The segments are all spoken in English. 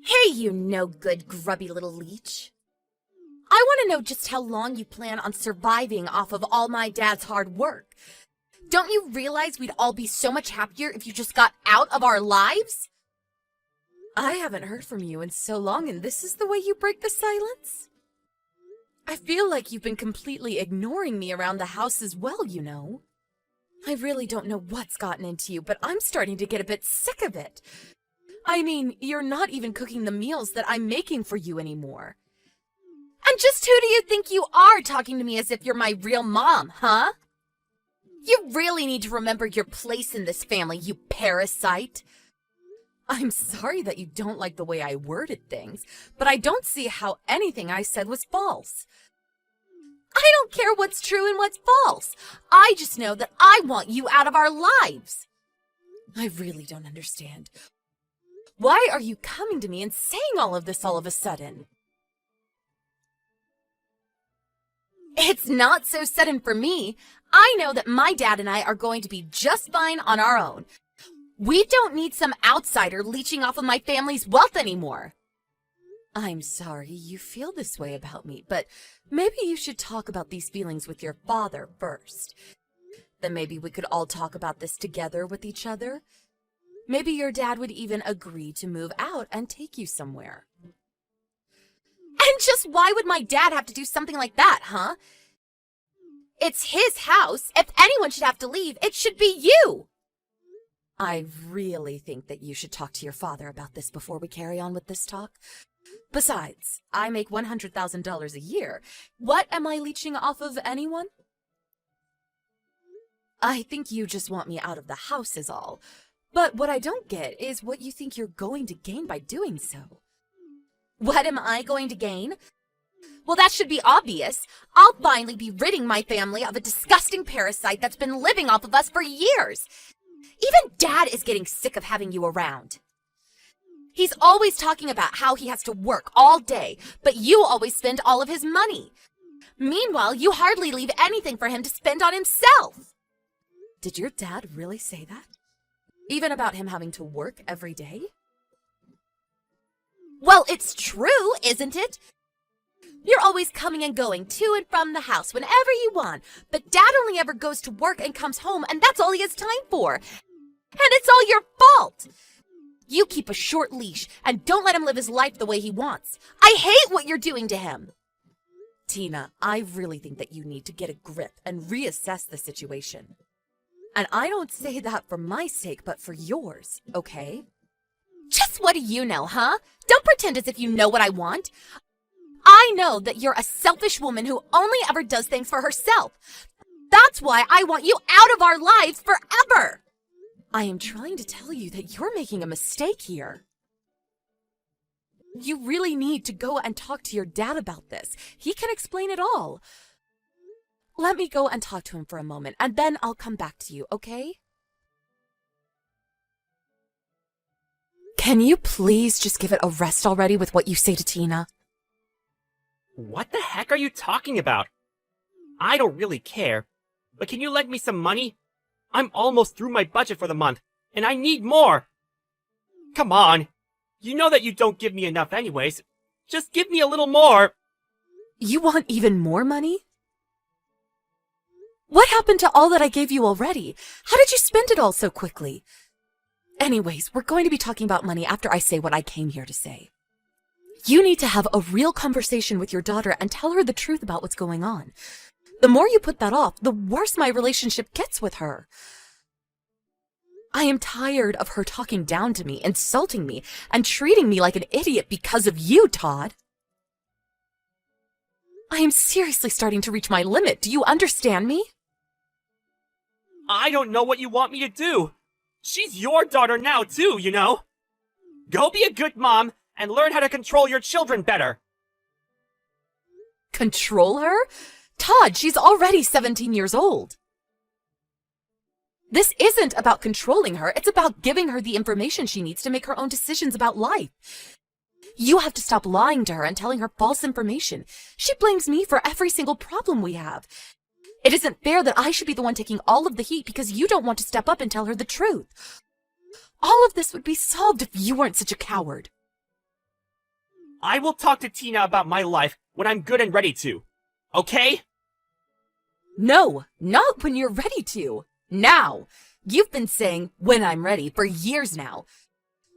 Hey, you no-good, grubby little leech. I want to know just how long you plan on surviving off of all my dad's hard work. Don't you realize we'd all be so much happier if you just got out of our lives? I haven't heard from you in so long, and this is the way you break the silence? I feel like you've been completely ignoring me around the house as well, you know. I really don't know what's gotten into you, but I'm starting to get a bit sick of it. I mean, you're not even cooking the meals that I'm making for you anymore. And just who do you think you are, talking to me as if you're my real mom, huh? You really need to remember your place in this family, you parasite. I'm sorry that you don't like the way I worded things, but I don't see how anything I said was false. I don't care what's true and what's false. I just know that I want you out of our lives. I really don't understand. Why are you coming to me and saying all of this all of a sudden? It's not so sudden for me. I know that my dad and I are going to be just fine on our own. We don't need some outsider leeching off of my family's wealth anymore. I'm sorry you feel this way about me, but maybe you should talk about these feelings with your father first. Then maybe we could all talk about this together with each other. Maybe your dad would even agree to move out and take you somewhere. And just why would my dad have to do something like that, huh? It's his house. If anyone should have to leave, it should be you. I really think that you should talk to your father about this before we carry on with this talk. Besides, I make $100,000 a year. What am I leeching off of anyone? I think you just want me out of the house is all. But what I don't get is what you think you're going to gain by doing so. What am I going to gain? Well, that should be obvious. I'll finally be ridding my family of a disgusting parasite that's been living off of us for years. Even Dad is getting sick of having you around. He's always talking about how he has to work all day, but you always spend all of his money. Meanwhile, you hardly leave anything for him to spend on himself. Did your dad really say that? Even about him having to work every day? Well, it's true, isn't it? You're always coming and going to and from the house whenever you want, but Dad only ever goes to work and comes home, and that's all he has time for. And it's all your fault. You keep a short leash and don't let him live his life the way he wants. I hate what you're doing to him. Tina, I really think that you need to get a grip and reassess the situation. And I don't say that for my sake, but for yours, okay? Just what do you know, huh? Don't pretend as if you know what I want. I know that you're a selfish woman who only ever does things for herself. That's why I want you out of our lives forever. I am trying to tell you that you're making a mistake here. You really need to go and talk to your dad about this. He can explain it all. Let me go and talk to him for a moment, and then I'll come back to you, okay? Can you please just give it a rest already with what you say to Tina? What the heck are you talking about? I don't really care, but can you lend me some money? I'm almost through my budget for the month, and I need more! Come on! You know that you don't give me enough anyways. Just give me a little more! You want even more money? What happened to all that I gave you already? How did you spend it all so quickly? Anyways, we're going to be talking about money after I say what I came here to say. You need to have a real conversation with your daughter and tell her the truth about what's going on. The more you put that off, the worse my relationship gets with her. I am tired of her talking down to me, insulting me, and treating me like an idiot because of you, Todd. I am seriously starting to reach my limit. Do you understand me? I don't know what you want me to do. She's your daughter now, too, you know. Go be a good mom and learn how to control your children better. Control her? Todd, she's already 17 years old. This isn't about controlling her. It's about giving her the information she needs to make her own decisions about life. You have to stop lying to her and telling her false information. She blames me for every single problem we have. It isn't fair that I should be the one taking all of the heat because you don't want to step up and tell her the truth. All of this would be solved if you weren't such a coward. I will talk to Tina about my life when I'm good and ready to. Okay? No, not when you're ready to. Now. You've been saying, when I'm ready, for years now.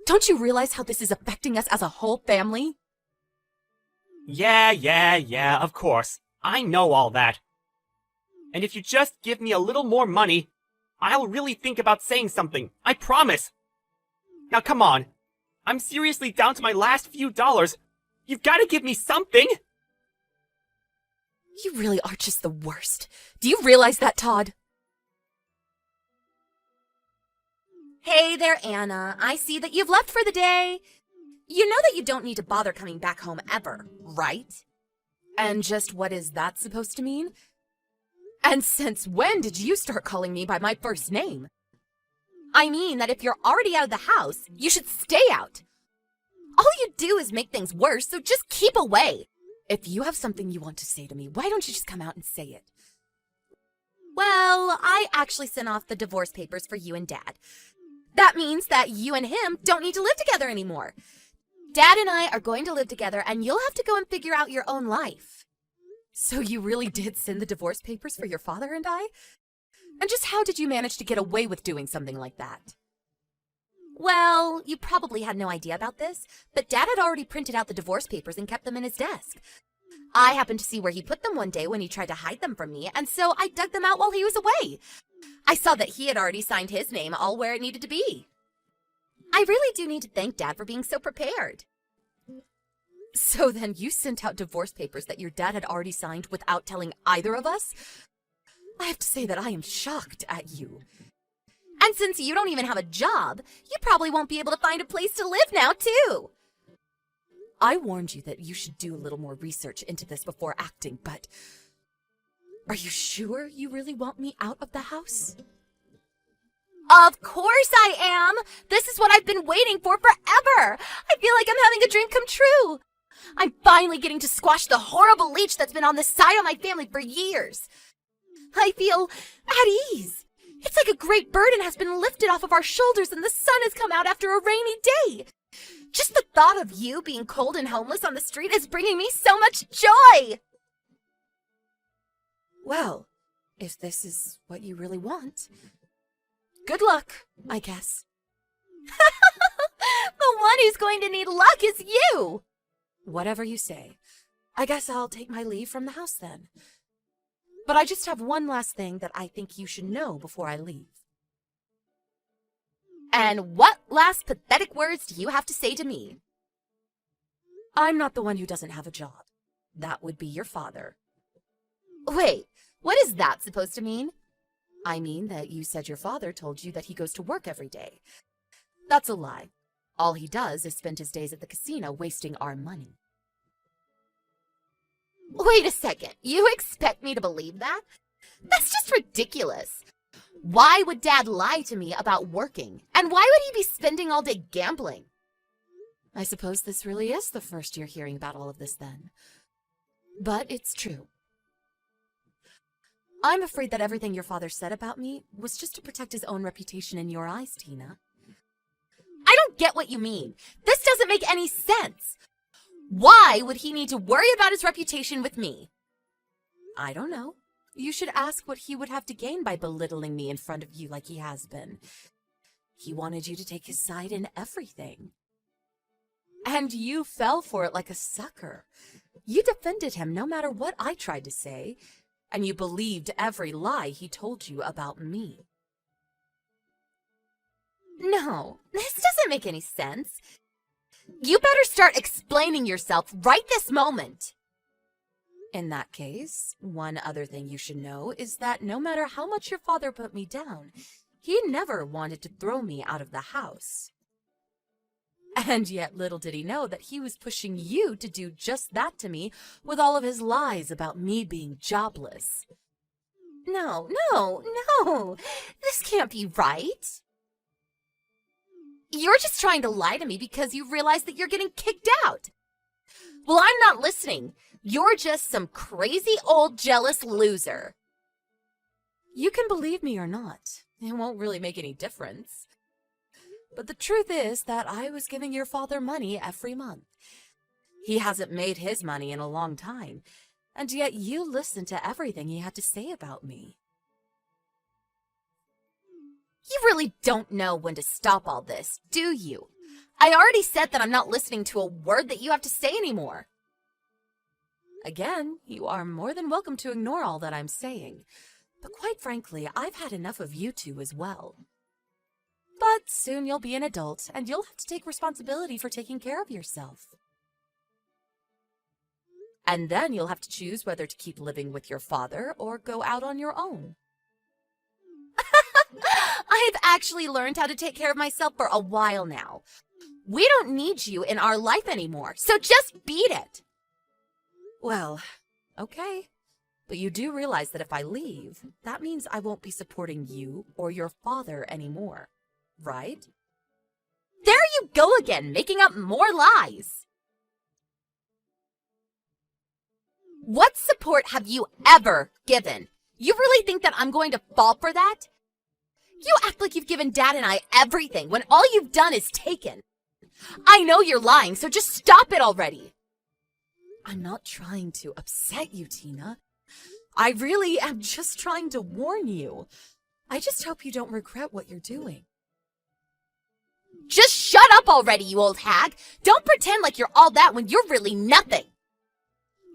Don't you realize how this is affecting us as a whole family? Yeah, of course. I know all that. And if you just give me a little more money, I'll really think about saying something. I promise. Now come on. I'm seriously down to my last few dollars. You've got to give me something. You really are just the worst. Do you realize that, Todd? Hey there, Anna. I see that you've left for the day. You know that you don't need to bother coming back home ever, right? And just what is that supposed to mean? And since when did you start calling me by my first name? I mean that if you're already out of the house, you should stay out. All you do is make things worse, so just keep away. If you have something you want to say to me, why don't you just come out and say it? Well, I actually sent off the divorce papers for you and Dad. That means that you and him don't need to live together anymore. Dad and I are going to live together, and you'll have to go and figure out your own life. So you really did send the divorce papers for your father and I? And just how did you manage to get away with doing something like that? Well, you probably had no idea about this, but Dad had already printed out the divorce papers and kept them in his desk. I happened to see where he put them one day when he tried to hide them from me, and so I dug them out while he was away. I saw that he had already signed his name all where it needed to be. I really do need to thank Dad for being so prepared. So then you sent out divorce papers that your dad had already signed without telling either of us? I have to say that I am shocked at you. And since you don't even have a job, you probably won't be able to find a place to live now, too. I warned you that you should do a little more research into this before acting, but are you sure you really want me out of the house? Of course I am! This is what I've been waiting for forever! I feel like I'm having a dream come true! I'm finally getting to squash the horrible leech that's been on the side of my family for years. I feel at ease. It's like a great burden has been lifted off of our shoulders and the sun has come out after a rainy day. Just the thought of you being cold and homeless on the street is bringing me so much joy! Well, if this is what you really want, good luck, I guess. The one who's going to need luck is you! Whatever you say. I guess I'll take my leave from the house then. But I just have one last thing that I think you should know before I leave. And what last pathetic words do you have to say to me? I'm not the one who doesn't have a job. That would be your father. Wait, what is that supposed to mean? I mean that you said your father told you that he goes to work every day. That's a lie. All he does is spend his days at the casino wasting our money. Wait a second, you expect me to believe that? That's just ridiculous. Why would Dad lie to me about working? And why would he be spending all day gambling? I suppose this really is the first you're hearing about all of this then. But it's true. I'm afraid that everything your father said about me was just to protect his own reputation in your eyes, Tina. I don't get what you mean. This doesn't make any sense. Why would he need to worry about his reputation with me? I don't know. You should ask what he would have to gain by belittling me in front of you like he has been. He wanted you to take his side in everything. And you fell for it like a sucker. You defended him no matter what I tried to say, and you believed every lie he told you about me. No, this doesn't make any sense. You better start explaining yourself right this moment. In that case, one other thing you should know is that no matter how much your father put me down, he never wanted to throw me out of the house. And yet little did he know that he was pushing you to do just that to me with all of his lies about me being jobless. No, this can't be right. You're just trying to lie to me because you realize that you're getting kicked out. Well, I'm not listening. You're just some crazy old jealous loser. You can believe me or not. It won't really make any difference. But the truth is that I was giving your father money every month. He hasn't made his money in a long time, and yet you listened to everything he had to say about me. You really don't know when to stop all this, do you? I already said that I'm not listening to a word that you have to say anymore. Again, you are more than welcome to ignore all that I'm saying, but quite frankly, I've had enough of you two as well. But soon you'll be an adult, and you'll have to take responsibility for taking care of yourself. And then you'll have to choose whether to keep living with your father or go out on your own. I've actually learned how to take care of myself for a while now. We don't need you in our life anymore, so just beat it. Well, okay. But you do realize that if I leave, that means I won't be supporting you or your father anymore, right? There you go again, making up more lies. What support have you ever given? You really think that I'm going to fall for that? You act like you've given Dad and I everything when all you've done is taken. I know you're lying, so just stop it already. I'm not trying to upset you, Tina. I really am just trying to warn you. I just hope you don't regret what you're doing. Just shut up already, you old hag. Don't pretend like you're all that when you're really nothing.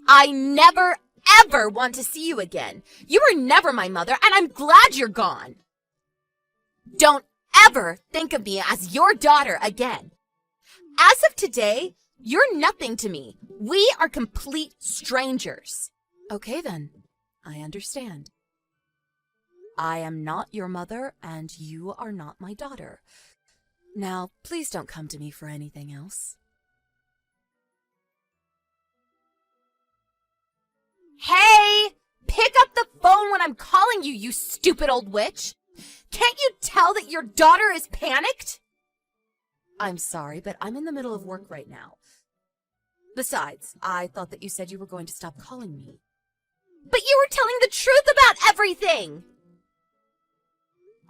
I never, ever want to see you again. You were never my mother, and I'm glad you're gone. Don't ever think of me as your daughter again. As of today, you're nothing to me. We are complete strangers. Okay then, I understand. I am not your mother, and you are not my daughter. Now, please don't come to me for anything else. Hey! Pick up the phone when I'm calling you, you stupid old witch! Can't you tell that your daughter is panicked? I'm sorry, but I'm in the middle of work right now. Besides, I thought that you said you were going to stop calling me. But you were telling the truth about everything!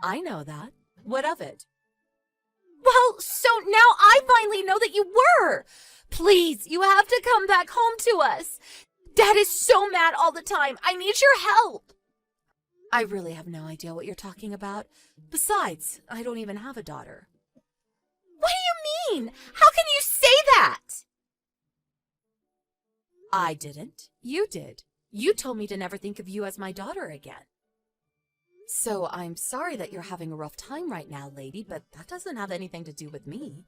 I know that. What of it? Well, so now I finally know that you were! Please, you have to come back home to us! Dad is so mad all the time. I need your help. I really have no idea what you're talking about. Besides, I don't even have a daughter. What do you mean? How can you say that? I didn't. You did. You told me to never think of you as my daughter again. So I'm sorry that you're having a rough time right now, lady, but that doesn't have anything to do with me.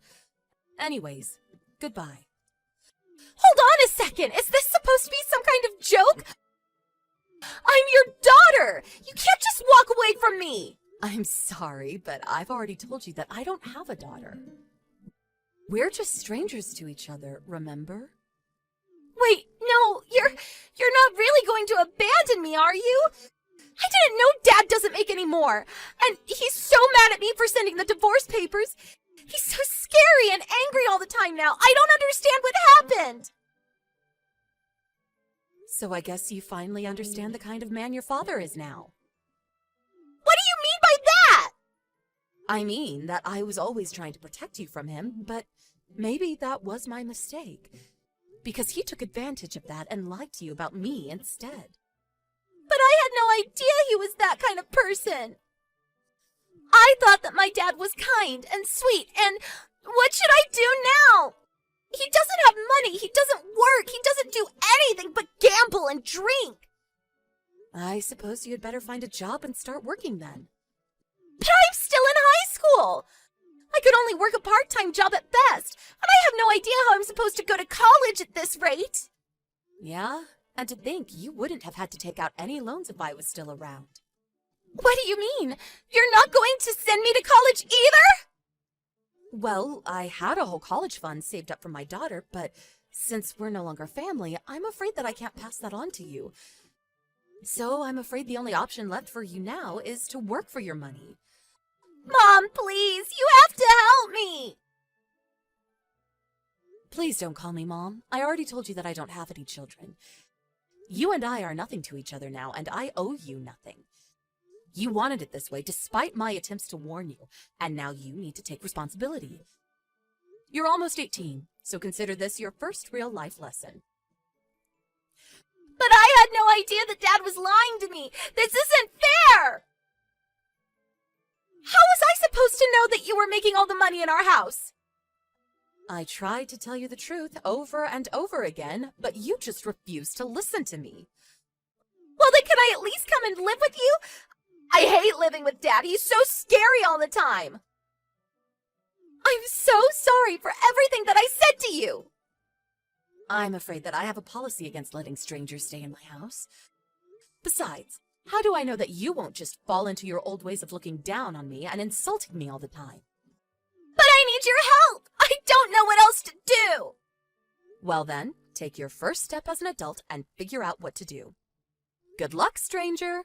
Anyways, goodbye. Hold on a second! Is this supposed to be some kind of joke? I'm your daughter! You can't just walk away from me! I'm sorry, but I've already told you that I don't have a daughter. We're just strangers to each other, remember? Wait, no, you're not really going to abandon me, are you? I didn't know Dad doesn't make any more, and he's so mad at me for sending the divorce papers. He's so scary and angry all the time now. I don't understand what happened. So I guess you finally understand the kind of man your father is now. What do you mean by that? I mean that I was always trying to protect you from him, but maybe that was my mistake. Because he took advantage of that and lied to you about me instead. But I had no idea he was that kind of person. I thought that my dad was kind and sweet, and what should I do now? He doesn't have money, he doesn't work, he doesn't do anything but gamble and drink. I suppose you had better find a job and start working then. But I'm still in high school. I could only work a part-time job at best, and I have no idea how I'm supposed to go to college at this rate. Yeah, and to think you wouldn't have had to take out any loans if I was still around. What do you mean? You're not going to send me to college either? Well, I had a whole college fund saved up for my daughter, but since we're no longer family, I'm afraid that I can't pass that on to you. So I'm afraid the only option left for you now is to work for your money. Mom, please, you have to help me! Please don't call me Mom. I already told you that I don't have any children. You and I are nothing to each other now, and I owe you nothing. You wanted it this way despite my attempts to warn you, and now you need to take responsibility. You're almost 18, so consider this your first real life lesson. But I had no idea that Dad was lying to me. This isn't fair! How was I supposed to know that you were making all the money in our house? I tried to tell you the truth over and over again, but you just refused to listen to me. Well, then can I at least come and live with you? I hate living with Dad. He's so scary all the time. I'm so sorry for everything that I said to you. I'm afraid that I have a policy against letting strangers stay in my house. Besides, how do I know that you won't just fall into your old ways of looking down on me and insulting me all the time? But I need your help! I don't know what else to do! Well then, take your first step as an adult and figure out what to do. Good luck, stranger!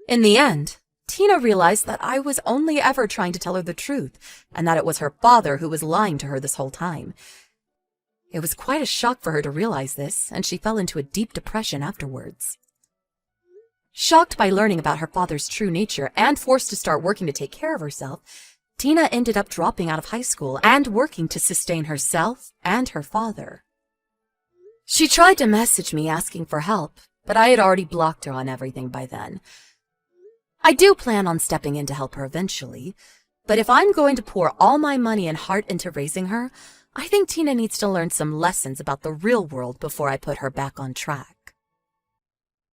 In the end, Tina realized that I was only ever trying to tell her the truth, and that it was her father who was lying to her this whole time. It was quite a shock for her to realize this, and she fell into a deep depression afterwards. Shocked by learning about her father's true nature and forced to start working to take care of herself, Tina ended up dropping out of high school and working to sustain herself and her father. She tried to message me asking for help, but I had already blocked her on everything by then. I do plan on stepping in to help her eventually, but if I'm going to pour all my money and heart into raising her, I think Tina needs to learn some lessons about the real world before I put her back on track.